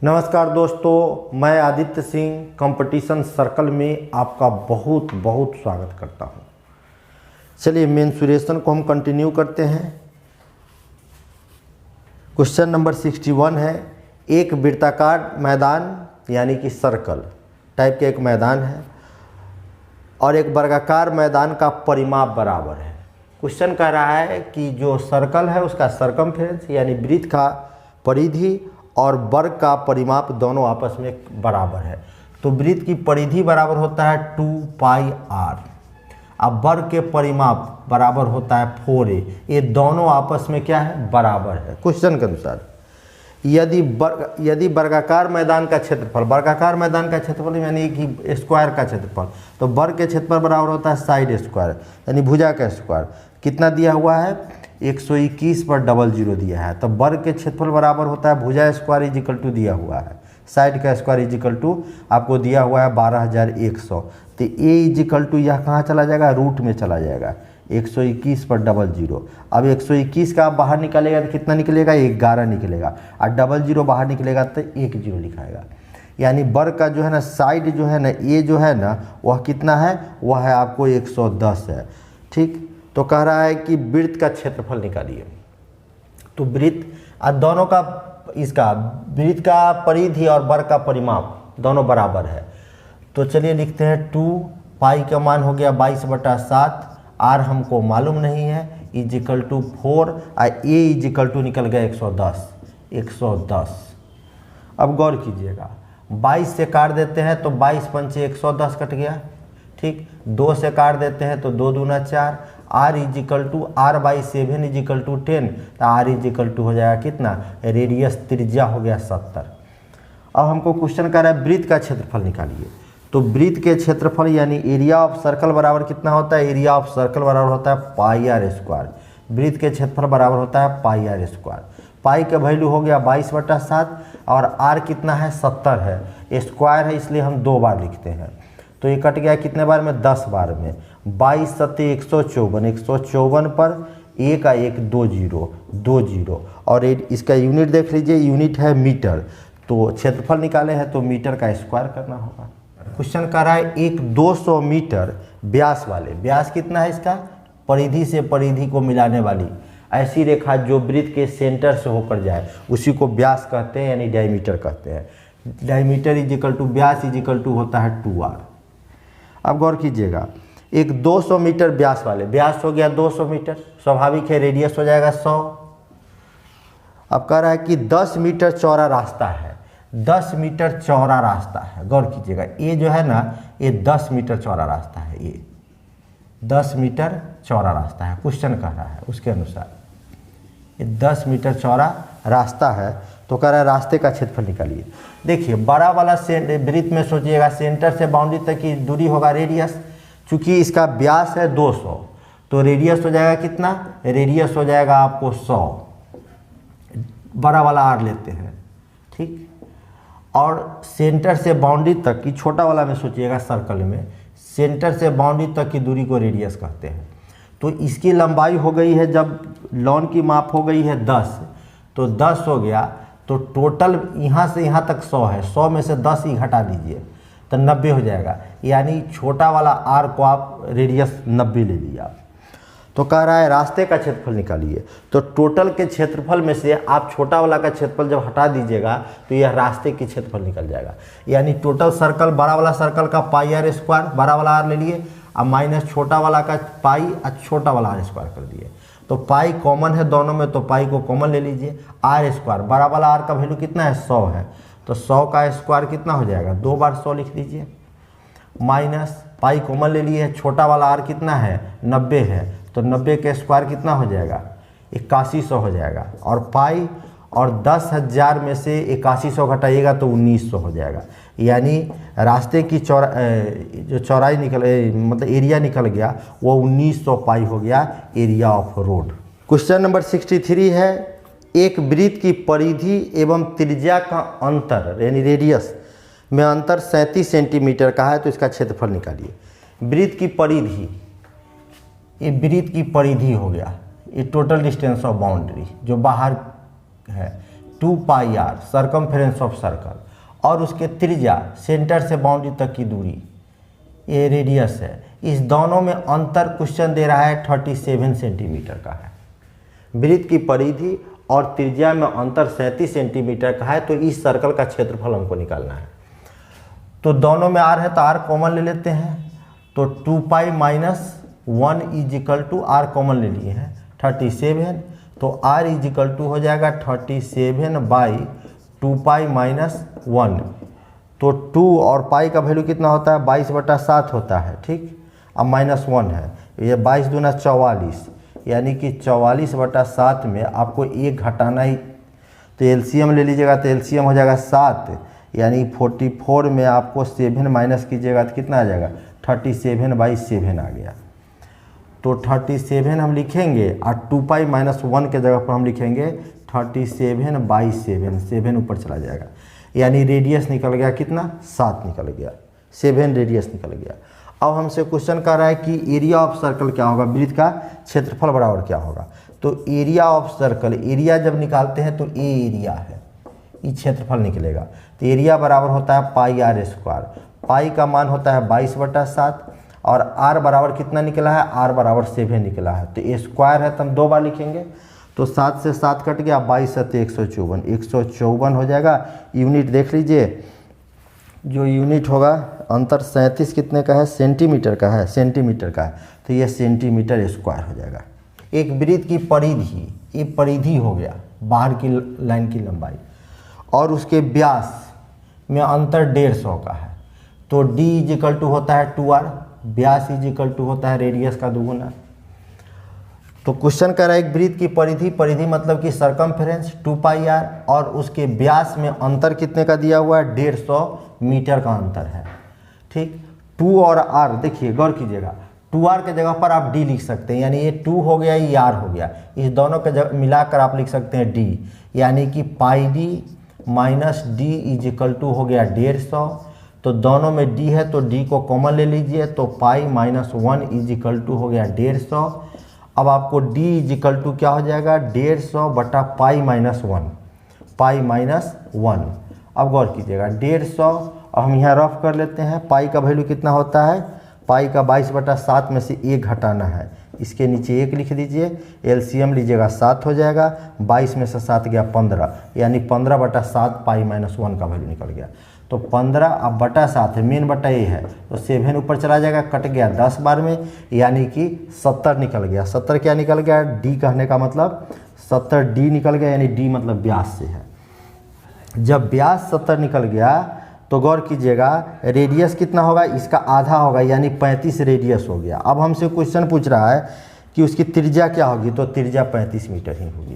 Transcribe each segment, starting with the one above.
नमस्कार दोस्तों, मैं आदित्य सिंह कंपटीशन सर्कल में आपका बहुत बहुत स्वागत करता हूं। चलिए मेंसुरेशन को हम कंटिन्यू करते हैं। क्वेश्चन नंबर 61 है, एक वृत्ताकार मैदान यानी कि सर्कल टाइप के एक मैदान है और एक वर्गाकार मैदान का परिमाप बराबर है। क्वेश्चन कह रहा है कि जो सर्कल है उसका सरकमफ्रेंस यानी वृत्त का परिधि और वर्ग का परिमाप दोनों आपस में बराबर है। तो वृत्त की परिधि बराबर होता है 2πr, अब वर्ग के परिमाप बराबर होता है 4a। ये दोनों आपस में क्या है, बराबर है। क्वेश्चन के अनुसार यदि वर्गाकार मैदान का क्षेत्रफल, वर्गाकार मैदान का क्षेत्रफल यानी कि स्क्वायर का क्षेत्रफल, तो वर्ग के क्षेत्रफल बराबर होता है साइड स्क्वायर यानी भुजा का स्क्वायर। कितना दिया हुआ है, 121 पर 00 दिया है। तो वर्ग के क्षेत्रफल बराबर होता है भुजा स्क्वायर इजिकल टू दिया हुआ है साइड का स्क्वायर इजिकल टू आपको दिया हुआ है 12100। तो ए इजिकल टू यह कहाँ चला जाएगा, रूट में चला जाएगा 121 पर 00। अब 121 का आप बाहर निकालेगा तो कितना निकलेगा, 11 निकलेगा और 00 बाहर निकलेगा तो 10 लिखाएगा। यानी वर्ग का जो है ना साइड जो है ना ए जो है ना वह कितना है, वह है आपको 110 है। ठीक, तो कह रहा है कि वृत्त का क्षेत्रफल निकालिए। तो वृत्त दोनों का इसका वृत्त का परिधि और वर्ग का परिमाप दोनों बराबर है। तो चलिए लिखते हैं 2 का मान हो गया 22/7, आर हमको मालूम नहीं है, इजिकल टू 4 और ए इजिकल टू निकल गया 110। अब गौर कीजिएगा, 22 से काट देते हैं तो 22 पंचे 110 कट गया। ठीक, 2 से काट देते हैं तो 2 दूना 4, R is equal to r/7 is equal to 10। तो आर इजिकल टू हो जाएगा कितना, रेडियस त्रिज्या हो गया 70। अब हमको क्वेश्चन कर रहा है वृत्त का क्षेत्रफल निकालिए। तो वृत्त के क्षेत्रफल यानी एरिया ऑफ सर्कल बराबर कितना होता है, एरिया ऑफ सर्कल बराबर होता है πr²। वृत्त के क्षेत्रफल बराबर होता है πr²। पाई का वैल्यू हो गया 22/7 और आर कितना है, 70 है, स्क्वायर है इसलिए हम 2 बार लिखते हैं। तो ये कट गया कितने बार में, 10 बार में। 22 सत्ते 154 पर 1 का 1 20 और इसका यूनिट देख लीजिए, यूनिट है मीटर। तो क्षेत्रफल निकाले हैं तो मीटर का स्क्वायर करना होगा। क्वेश्चन कर रहा है एक 200 मीटर व्यास वाले, व्यास कितना है इसका, परिधि से परिधि को मिलाने वाली ऐसी रेखा जो वृत्त के सेंटर से होकर जाए उसी को व्यास कहते हैं यानी डायमीटर कहते हैं। डायमीटर इजिकल टू व्यास इजिकल टू होता है 2r। अब गौर कीजिएगा, एक 200 मीटर व्यास वाले, व्यास हो गया 200 मीटर, स्वाभाविक है रेडियस हो जाएगा 100। अब कह रहा है कि 10 मीटर चौड़ा रास्ता है, 10 मीटर चौड़ा रास्ता है। गौर कीजिएगा, ये जो है ना ये 10 मीटर चौड़ा रास्ता है, ये 10 मीटर चौड़ा रास्ता है। क्वेश्चन कह रहा है उसके अनुसार ये 10 मीटर चौड़ा रास्ता है। तो कह रहा है रास्ते का क्षेत्रफल निकालिए। देखिए बड़ा वाला वृत्त में सोचिएगा, सेंटर से बाउंड्री तक की दूरी होगा रेडियस, चूंकि इसका व्यास है 200 तो रेडियस हो जाएगा कितना, रेडियस हो जाएगा आपको 100। बड़ा वाला आर लेते हैं, ठीक, और सेंटर से बाउंड्री तक की, छोटा वाला में सोचिएगा सर्कल में, सेंटर से बाउंड्री तक की दूरी को रेडियस कहते हैं। तो इसकी लंबाई हो गई है, जब लॉन की माप हो गई है 10, तो 10 हो गया। तो टोटल यहाँ से यहाँ तक 100 है, 100 में से 10 ही हटा दीजिए तो 90 हो जाएगा। यानी छोटा वाला आर को आप रेडियस 90 ले लिया। तो कह रहा है रास्ते का क्षेत्रफल निकालिए। तो टोटल के क्षेत्रफल में से आप छोटा वाला का क्षेत्रफल जब हटा दीजिएगा तो यह रास्ते की क्षेत्रफल निकल जाएगा। यानी टोटल सर्कल, बड़ा वाला सर्कल का πr², बड़ा वाला आर ले लिए, अब माइनस छोटा वाला का पाई और छोटा वाला r² कर दिए। तो पाई कॉमन है दोनों में तो पाई को कॉमन ले लीजिए, r², बड़ा वाला आर का वैल्यू कितना है, 100 है। तो 100 का स्क्वायर कितना हो जाएगा, 2 बार 100 लिख दीजिए, माइनस पाई कॉमन ले लिए, छोटा वाला आर कितना है, 90 है। तो 90 के स्क्वायर कितना हो जाएगा, 8100 हो जाएगा। और पाई और 10,000 में से 8100 घटाइएगा तो 1900 हो जाएगा। यानी रास्ते की जो चौड़ाई मतलब एरिया निकल गया वो 1900 पाई हो गया, area of road. Question number 63 है, एक वृत्त की परिधि एवं त्रिज्या का अंतर यानी रेडियस में अंतर 37 सेंटीमीटर का है, तो इसका क्षेत्रफल निकालिए। वृत्त की परिधि, ये वृत्त की परिधि हो गया, ये टोटल डिस्टेंस ऑफ बाउंड्री जो बाहर है, 2πr सर्कमफ्रेंस ऑफ सर्कल, और उसके त्रिज्या सेंटर से बाउंड्री तक की दूरी ये रेडियस है। इस दोनों में अंतर क्वेश्चन दे रहा है 37 सेंटीमीटर का है। वृत्त की परिधि और त्रिज्या में अंतर 37 सेंटीमीटर का है, तो इस सर्कल का क्षेत्रफल हमको निकालना है। तो दोनों में r है तो r कॉमन ले लेते हैं, तो 2π minus 1 is equal to r common ले लिए हैं 37, तो r इज इक्वल टू हो जाएगा 37 बाई 2π माइनस 1, तो 2 और पाई का वैल्यू कितना होता है 22/7 होता है, ठीक। अब -1 है, ये 22 दूना 44, यानी कि 44/7 में आपको 1 घटाना ही, तो एलसीएम ले लीजिएगा तो एलसीएम हो जाएगा 7, यानी 44 में आपको 7 माइनस कीजिएगा तो कितना आ जाएगा 37/7 आ गया। तो 37 हम लिखेंगे और 2π माइनस 1 के जगह पर हम लिखेंगे 37/7, 7 ऊपर चला जाएगा, यानी रेडियस निकल गया कितना 7 निकल गया, 7 रेडियस निकल गया। अब हमसे क्वेश्चन कर रहा है कि एरिया ऑफ सर्कल क्या होगा, वृत्त का क्षेत्रफल बराबर क्या होगा। तो एरिया ऑफ सर्कल, एरिया जब निकालते हैं तो ए एरिया है, ये क्षेत्रफल निकलेगा, तो एरिया बराबर होता है πr²। पाई का मान होता है 22/7 और r बराबर कितना निकला है, r बराबर 7 निकला है, तो ए स्क्वायर है तो हम 2 बार लिखेंगे, तो 7 से 7 कट गया, 22 7 154, 154 हो जाएगा। यूनिट देख लीजिए, जो यूनिट होगा अंतर 37 कितने का है, सेंटीमीटर का है, सेंटीमीटर का है, तो ये सेंटीमीटर स्क्वायर हो जाएगा। एक वृत्त की परिधि, ये परिधि हो गया बाहर की लाइन की लंबाई, और उसके व्यास में अंतर 150 का है, तो d इज इक्वल टू होता है 2r, Vyas is equal to होता है रेडियस का दुगुना। तो क्वेश्चन कर रहा है एक वृत्त की परिधि, परिधि मतलब कि सर्कमफ्रेंस 2πr, और उसके व्यास में अंतर कितने का दिया हुआ है 150 मीटर का अंतर है, ठीक। 2 और r देखिए गौर कीजिएगा, 2r के जगह पर आप d लिख सकते हैं, यानी ये 2 हो गया, ये r हो गया, इस दोनों के जगह मिलाकर आप लिख सकते हैं d, यानी कि πd minus d is equal to हो गया 150, तो दोनों में d है तो d को कॉमन ले लीजिए, तो pi minus 1 is equal to हो गया 150। अब आपको d इज इक्वल टू क्या हो जाएगा 150 बटा पाई माइनस 1, पाई माइनस 1। अब गौर कीजिएगा 150, अब हम यहाँ रफ कर लेते हैं, पाई का वैल्यू कितना होता है, पाई का 22/7 में से 1 घटाना है, इसके नीचे 1 लिख दीजिए, एलसीएम लीजिएगा 7 हो जाएगा, 22 में से 7 गया 15, यानी 15/7 पाई माइनस 1 का वैल्यू निकल गया। तो 15 अब बटा 7 है, मेन बटा ए है, तो 7 ऊपर चला जाएगा, कट गया 10 बार में, यानी कि 70 निकल गया। 70 क्या निकल गया, डी कहने का मतलब 70 डी निकल गया, यानी डी मतलब व्यास से है। जब व्यास 70 निकल गया तो गौर कीजिएगा रेडियस कितना होगा, इसका आधा होगा, यानी 35 रेडियस हो गया। अब हमसे क्वेश्चन पूछ रहा है कि उसकी त्रिज्या क्या होगी, तो त्रिज्या 35 मीटर ही होगी।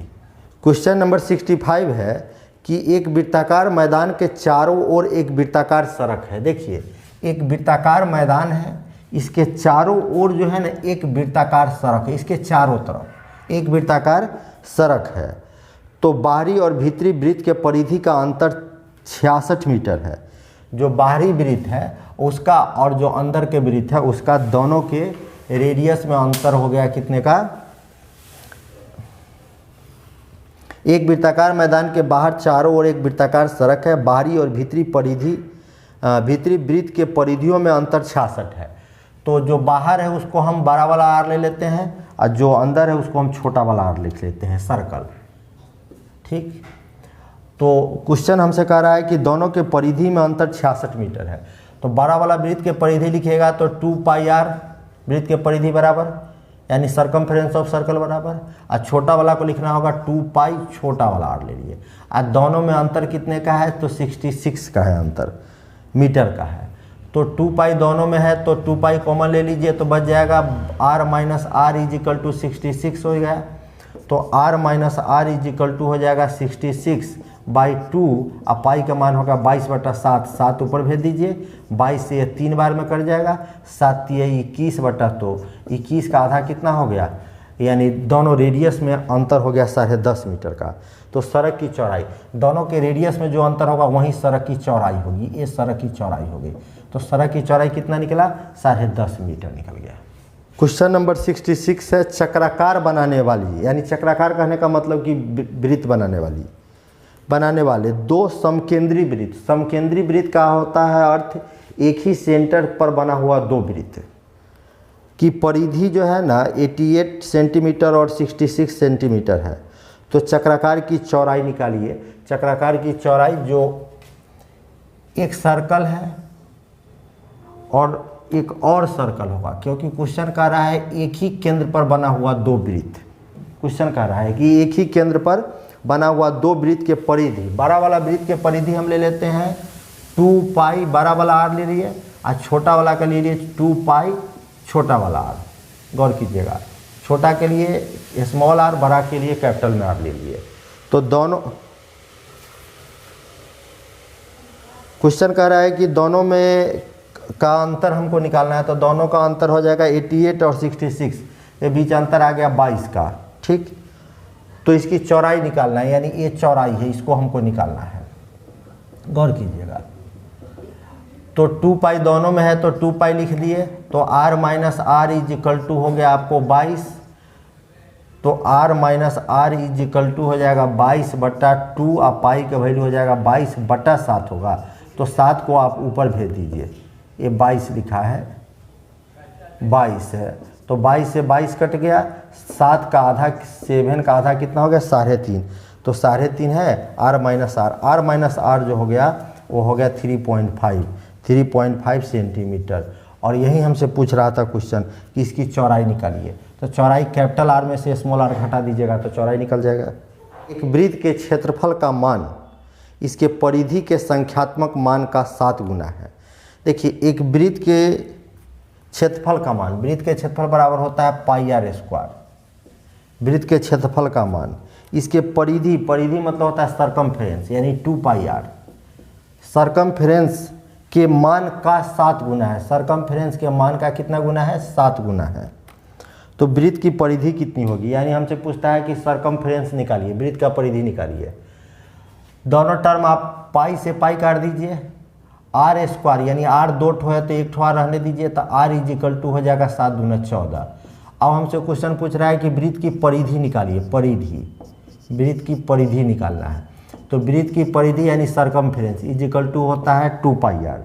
क्वेश्चन नंबर 65 है कि एक वृत्ताकार मैदान के चारों ओर एक वृत्ताकार सड़क है। देखिए एक वृत्ताकार मैदान है, इसके चारों ओर जो है ना एक वृत्ताकार सड़क है, इसके चारों तरफ एक वृत्ताकार सड़क है। तो बाहरी और भीतरी वृत्त के परिधि का अंतर 66 मीटर है। जो बाहरी वृत्त है उसका और जो अंदर के वृत्त है उसका दोनों के रेडियस में अंतर हो गया कितने का, एक वृत्ताकार मैदान के बाहर चारों ओर एक वृत्ताकार सड़क है, बाहरी और भीतरी परिधि भीतरी वृत्त के परिधियों में अंतर 66 है। तो जो बाहर है उसको हम बड़ा वाला आर ले लेते हैं और जो अंदर है उसको हम छोटा वाला आर लिख लेते हैं, सर्कल, ठीक। तो क्वेश्चन हमसे कह रहा है कि दोनों के परिधि में अंतर 66 मीटर है। तो बड़ा वाला वृत्त के परिधि लिखिएगा तो 2πr वृत्त के परिधि बराबर, यानी सर्कमफ्रेंस ऑफ सर्कल बराबर, और छोटा वाला को लिखना होगा 2π छोटा वाला आर ले लिए। और दोनों में अंतर कितने का है, तो 66 का है, अंतर मीटर का है। तो 2π दोनों में है तो 2π कॉमन ले लीजिए तो बच जाएगा r minus R is equal to 66 हो गया। तो r minus R is equal to हो जाएगा 66/2, और पाई का मान होगा 22/7, 7 ऊपर भेज दीजिए, 22 से 3 बार में कट जाएगा, 7 21/, तो 21 का आधा कितना हो गया, यानी दोनों रेडियस में अंतर हो गया 10.5 मीटर का। तो सड़क की चौड़ाई, दोनों के रेडियस में जो अंतर होगा वहीं सड़क की चौड़ाई होगी, ये सड़क की चौड़ाई होगी। तो सड़क की चौड़ाई कितना निकला, 10.5 मीटर निकल गया। क्वेश्चन नंबर 66 है चक्राकार बनाने वाली, यानी चक्राकार कहने का मतलब कि वृत्त बनाने वाली, बनाने वाले दो समकेंद्री वृत्त, समकेंद्री वृत्त का होता है अर्थ एक ही सेंटर पर बना हुआ दो वृत्त की परिधि जो है ना 88 सेंटीमीटर और 66 सेंटीमीटर है। तो चक्राकार की चौड़ाई निकालिए। चक्राकार की चौड़ाई जो एक सर्कल है और एक और सर्कल होगा, क्योंकि क्वेश्चन कह रहा है एक ही केंद्र पर बना हुआ दो वृत्त। क्वेश्चन कह रहा है कि एक ही केंद्र पर बना हुआ दो वृत्त के परिधि, बड़ा वाला वृत्त के परिधि हम ले लेते हैं 2 पाई, बड़ा वाला आर ले लिए और छोटा वाला का ले लिए 2 पाई छोटा वाला आर। गौर कीजिएगा, छोटा के लिए स्मॉल आर, बड़ा के लिए कैपिटल में आर ले लिए। तो दोनों क्वेश्चन कह रहा है कि दोनों में का अंतर हमको निकालना है, तो दोनों का अंतर हो जाएगा 88 और 66, ये बीच अंतर आ गया 22 का। ठीक, तो इसकी चौड़ाई निकालना है, यानी ये चौड़ाई है, इसको हमको निकालना है। गौर कीजिएगा, तो 2 पाई दोनों में है तो 2 पाई लिख दिए, तो r minus R is equal to हो गया आपको 22, तो r minus R is equal to हो जाएगा 22/2 और पाई का वैल्यू हो जाएगा 22/7 होगा। तो 7 को आप ऊपर भेज दीजिए, ये 22 लिखा है, 22 है, तो 22 से 22 कट गया, 7 का आधा 7 का आधा कितना हो गया 3.5, तो 3.5 है r माइनस आर जो हो गया वो हो गया 3.5 सेंटीमीटर। और यही हमसे पूछ रहा था क्वेश्चन कि इसकी चौड़ाई निकालिए, तो चौड़ाई कैपिटल आर में से स्मॉल आर घटा दीजिएगा तो चौड़ाई निकल जाएगा। एक वृत्त के क्षेत्रफल का मान इसके परिधि के संख्यात्मक मान का 7 गुना है। देखिए, एक वृत्त के क्षेत्रफल का मान, वृत्त के क्षेत्रफल बराबर होता है पाई आर स्क्वायर। वृत्त के क्षेत्रफल का मान इसके परिधि मतलब होता है सरकमफ्रेंस, यानी 2 पाई आर। सरकमफ्रेंस के मान का 7 गुना है। सरकमफ्रेंस के मान का कितना गुना है 7 गुना है। तो वृत्त की परिधि कितनी होगी, यानी हमसे पूछता है कि सरकमफ्रेंस निकालिए, वृत्त का परिधि निकालिए। दोनों टर्म आप पाई से पाई काट दीजिए, आर स्क्वायर यानी आर 2 ठो है तो 1 ठो आर रहने दीजिए, तो आर इज इक्वल टू हो जाएगा 7 दूना 14। अब हमसे क्वेश्चन पूछ रहा है कि वृत्त की परिधि निकालिए, परिधि, वृत्त की परिधि निकालना है। तो वृत्त की परिधि यानी सरकमफ्रेंस इज इक्वल टू होता है 2 पाई आर।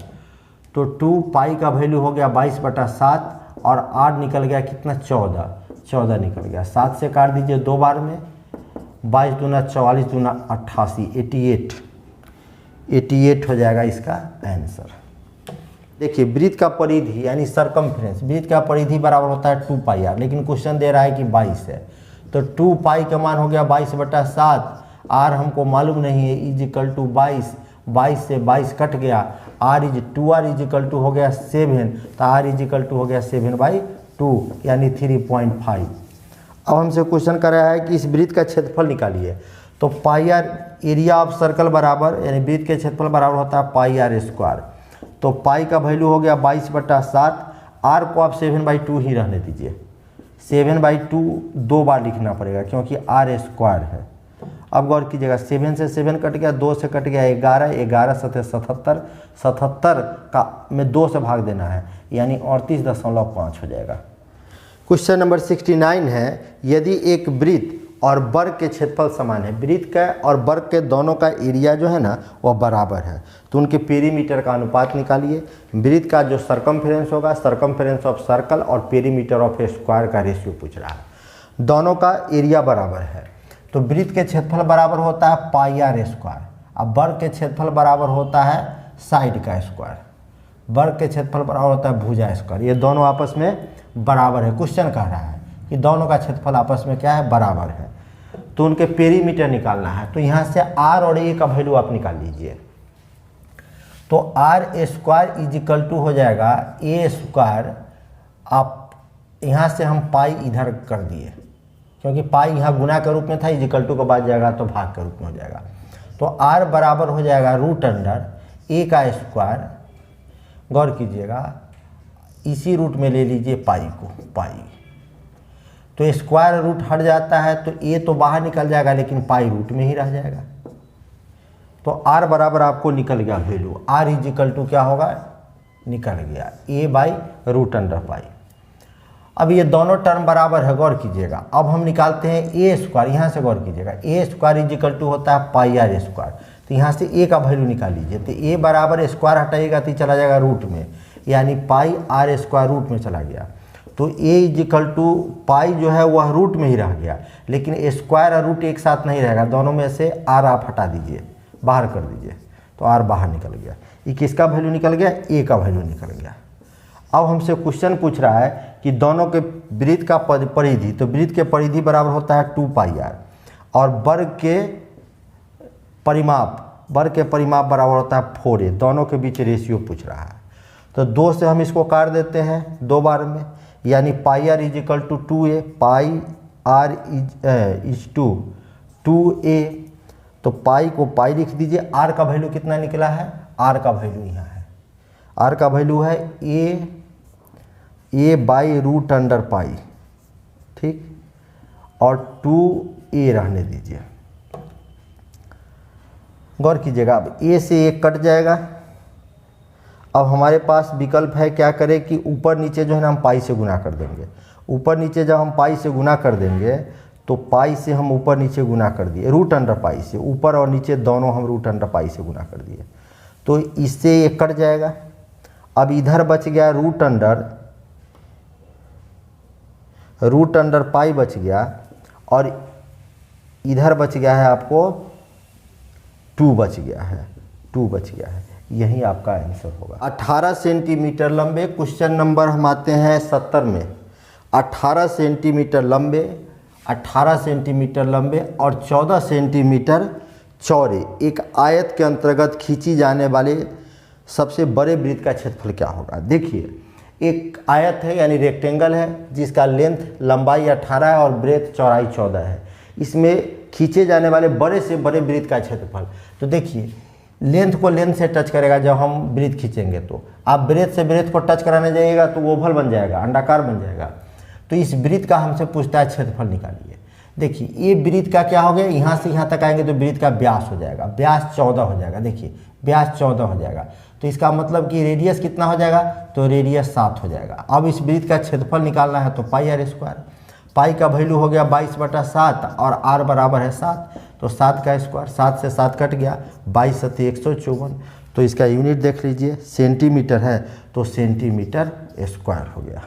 तो 2 पाई का वैल्यू हो गया 22/7 और आर निकल गया कितना 14 निकल गया। 7 से काट दीजिए 2 बार में, 22 दूना 44 दूना 88, 88 हो जाएगा इसका आंसर। देखिए, वृत्त का परिधि यानी सरकमफ्रेंस, वृत्त का परिधि बराबर होता है 2 पाई आर, लेकिन क्वेश्चन दे रहा है कि 22 है, तो 2 पाई का मान हो गया 22/7, आर हमको मालूम नहीं है, इज इक्वल टू 22 से 22 कट गया, two R is equal to हो गया 7, तो आर इज इक्वल टू हो गया 7/2 यानी 3.5। अब हमसे क्वेश्चन कर रहा है कि इस वृत्त का क्षेत्रफल निकालिए। तो पाई आर एरिया ऑफ सर्कल बराबर, यानी वृत्त के क्षेत्रफल बराबर होता है पाई आर स्क्वायर। तो पाई का वैल्यू हो गया 22/7, आर को आप 7/2 ही रहने दीजिए। 7/2 2 बार लिखना पड़ेगा क्योंकि आर स्क्वायर है। अब गौर कीजिएगा, 7 से 7 कट गया, 2 से कट गया 11, 11 7 77, 77 का में 2 से भाग देना है, यानी 38.5 हो जाएगा। क्वेश्चन नंबर 69 है, यदि एक वृत्त और वर्ग के क्षेत्रफल समान है, वृत्त का और वर्ग के दोनों का एरिया जो है ना वह बराबर है, तो उनके पेरीमीटर का अनुपात निकालिए। वृत्त का जो सरकमफ्रेंस होगा, सरकमफ्रेंस ऑफ सर्कल, और पेरीमीटर ऑफ स्क्वायर का रेशियो पूछ रहा है। दोनों का एरिया बराबर है, तो वृत्त के क्षेत्रफल बराबर होता है पाई आर स्क्वायर, अब वर्ग के क्षेत्रफल बराबर होता है साइड का स्क्वायर, वर्ग के क्षेत्रफल बराबर होता है भुजा स्क्वायर। ये दोनों आपस में बराबर है। क्वेश्चन कह रहा है कि दोनों का क्षेत्रफल आपस में क्या है, बराबर है, तो उनके पेरीमीटर निकालना है। तो यहाँ से आर और ए का वैल्यू आप निकाल लीजिए। तो R square is equal to हो जाएगा ए स्क्वायर, आप यहाँ से हम पाई इधर कर दिए क्योंकि पाई यहाँ गुना के रूप में था, इज इक्वल टू के बाद जाएगा तो भाग के रूप में हो जाएगा। तो आर बराबर हो जाएगा √ए का स्क्वायर। गौर कीजिएगा, इसी रूट में ले लीजिए पाई को, पाई, तो स्क्वायर रूट हट जाता है तो ए तो बाहर निकल जाएगा लेकिन पाई रूट में ही रह जाएगा। तो आर बराबर आपको निकल गया value, R is equal to क्या होगा, निकल गया a/√पाई। अब ये दोनों टर्म बराबर है, गौर कीजिएगा। अब हम निकालते हैं ए स्क्वायर, यहाँ से गौर कीजिएगा, ए स्क्वायर इज इक्वल टू होता है पाई आर स्क्वायर। तो यहाँ से ए का वैल्यू निकाल लीजिए, तो ए बराबर स्क्वायर हटाइएगा तो चला जाएगा रूट में, यानी पाई आर स्क्वायर रूट में चला गया। तो ए इज इक्वल टू पाई जो है वह रूट में ही रह गया, लेकिन स्क्वायर और रूट एक साथ नहीं रहेगा, दोनों में से आर आप हटा दीजिए, बाहर कर दीजिए, तो आर बाहर निकल गया। ये किसका वैल्यू निकल गया? ए का वैल्यू निकल गया। अब हमसे क्वेश्चन पूछ रहा है कि दोनों के वृत्त का परिधि, तो वृत्त के परिधि बराबर होता है 2 पाई आर, और वर्ग के परिमाप बराबर होता है 4a। दोनों के बीच रेशियो पूछ रहा है, तो 2 से हम इसको काट देते हैं 2 बार में, यानी pi r is equal to 2a, pi r is to 2a। तो पाई को पाई लिख दीजिए। आर का वैल्यू कितना निकला है? आर का वैल्यू यहाँ है, आर का वैल्यू है ए बाई रूट अंडर पाई, ठीक, और 2a रहने दीजिए। गौर कीजिएगा, अब ए से एक कट जाएगा। अब हमारे पास विकल्प है, क्या करें कि ऊपर नीचे जो है ना हम पाई से गुना कर देंगे। ऊपर नीचे जब हम पाई से गुना कर देंगे तो पाई से हम ऊपर नीचे गुना कर दिए, रूट अंडर पाई से, ऊपर और नीचे दोनों हम रूट अंडर पाई से गुना कर दिए, तो इससे ये कट जाएगा। अब इधर बच गया रूट अंडर पाई बच गया, और इधर बच गया है आपको 2 बच गया है। यही आपका आंसर होगा। 18 सेंटीमीटर लंबे, क्वेश्चन नंबर हम आते हैं 70 में। 18 सेंटीमीटर लंबे और 14 सेंटीमीटर चौड़े एक आयत के अंतर्गत खींची जाने वाले सबसे बड़े वृत्त का क्षेत्रफल क्या होगा? देखिए, एक आयत है यानी रेक्टेंगल है, जिसका लेंथ लंबाई 18 है और ब्रेथ चौड़ाई 14 है। इसमें खींचे जाने वाले बड़े से बड़े वृत्त का क्षेत्रफल, तो देखिए लेंथ को लेंथ से टच करेगा। जब हम वृत्त खींचेंगे तो आप ब्रेथ से ब्रेथ को टच कराने जाइएगा तो वो ओवल बन जाएगा, अंडाकार बन जाएगा। तो इस वृत्त का हमसे पूछता है क्षेत्रफल निकालिए। देखिए, ये वृत्त का क्या हो गया, यहाँ से यहाँ तक आएंगे तो वृत्त का व्यास हो जाएगा, व्यास 14 हो जाएगा। देखिए, व्यास 14 हो जाएगा, तो इसका मतलब कि रेडियस कितना हो जाएगा? तो रेडियस 7 हो जाएगा। अब इस वृत्त का क्षेत्रफल निकालना है तो पाई आर स्क्वायर। पाई का वैल्यू हो गया 22/7 और आर बराबर है 7, तो 7 का स्क्वायर, 7 से 7 कट गया, 22 × 154। तो इसका यूनिट देख लीजिए, सेंटीमीटर है तो सेंटीमीटर स्क्वायर हो गया।